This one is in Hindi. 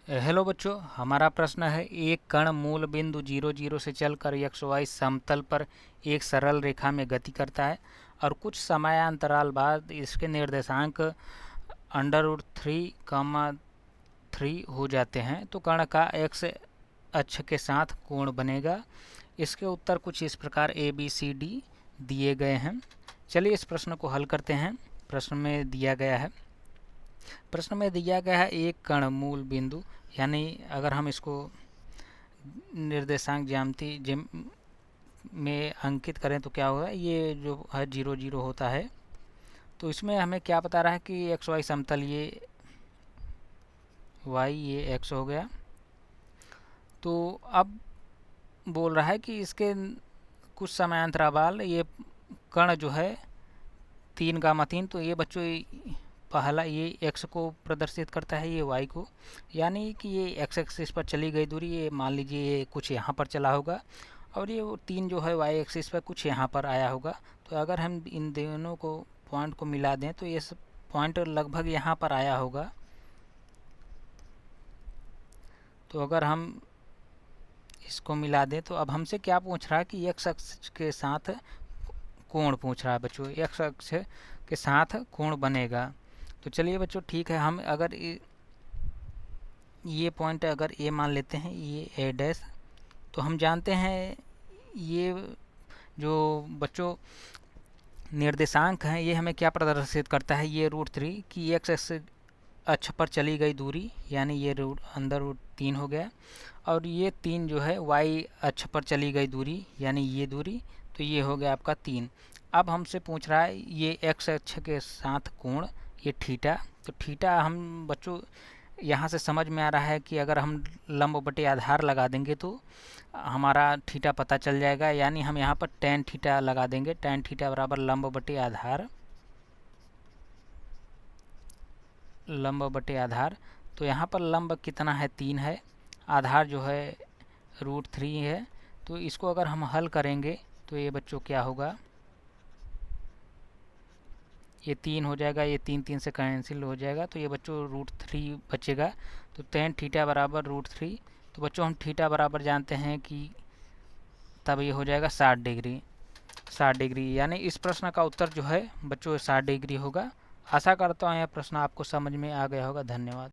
हेलो बच्चों, हमारा प्रश्न है एक कण मूल बिंदु 0 0 से चलकर एक्स वाई समतल पर एक सरल रेखा में गति करता है और कुछ समयांतराल बाद इसके निर्देशांक √3, 3 हो जाते हैं तो कण का एक्स अक्ष के साथ कोण बनेगा। इसके उत्तर कुछ इस प्रकार ए बी सी डी दिए गए हैं। चलिए इस प्रश्न को हल करते हैं। प्रश्न में दिया गया है एक कण मूल बिंदु, यानी अगर हम इसको निर्देशांक ज्यामिति में अंकित करें तो क्या होगा, ये जो है 0 0 होता है। तो इसमें हमें क्या बता रहा है कि एक्स वाई समतल, ये वाई ये एक्स हो गया। तो अब बोल रहा है कि इसके कुछ समयांतराल ये कण जो है 3 तो ये बच्चों पहला ये एक्स को प्रदर्शित करता है, ये वाई को, यानी कि ये एक्स एक्सिस पर चली गई दूरी, ये मान लीजिए ये कुछ यहाँ पर चला होगा और ये 3 जो है वाई एक्सिस पर कुछ यहाँ पर आया होगा। तो अगर हम इन दोनों को पॉइंट को मिला दें तो ये पॉइंट लगभग यहाँ पर आया होगा। तो अगर हम इसको मिला दें तो अब हमसे क्या पूछ रहा है कि एक्स अक्ष के साथ कोण पूछ रहा है बच्चों, एक्स अक्ष के साथ कोण बनेगा। तो चलिए बच्चों ठीक है, हम अगर ये पॉइंट अगर ए मान लेते हैं, ये ए डैश, तो हम जानते हैं ये जो बच्चों निर्देशांक हैं ये हमें क्या प्रदर्शित करता है, ये √3 की एक्स अक्ष पर चली गई दूरी, यानी ये अंदर √3 हो गया, और ये 3 जो है वाई अक्ष पर चली गई दूरी, यानी ये दूरी, तो ये हो गया आपका 3। अब हमसे पूछ रहा है ये एक्स अक्ष के साथ कोण, ये थीटा। तो थीटा हम बच्चों यहाँ से समझ में आ रहा है कि अगर हम लंब बटे आधार लगा देंगे तो हमारा थीटा पता चल जाएगा, यानी हम यहाँ पर tan थीटा लगा देंगे। tan थीटा बराबर लंब बटे आधार। तो यहाँ पर लंब कितना है, 3 है, आधार जो है √3 है। तो इसको अगर हम हल करेंगे तो ये बच्चों क्या होगा, ये 3 हो जाएगा, ये 3 3 से कैंसिल हो जाएगा, तो ये बच्चों √3 बचेगा। तो tan थीटा बराबर √3। तो बच्चों हम थीटा बराबर जानते हैं कि तब ये हो जाएगा 60 डिग्री, यानी इस प्रश्न का उत्तर जो है बच्चों 60 डिग्री होगा। आशा करता हूँ यह प्रश्न आपको समझ में आ गया होगा। धन्यवाद।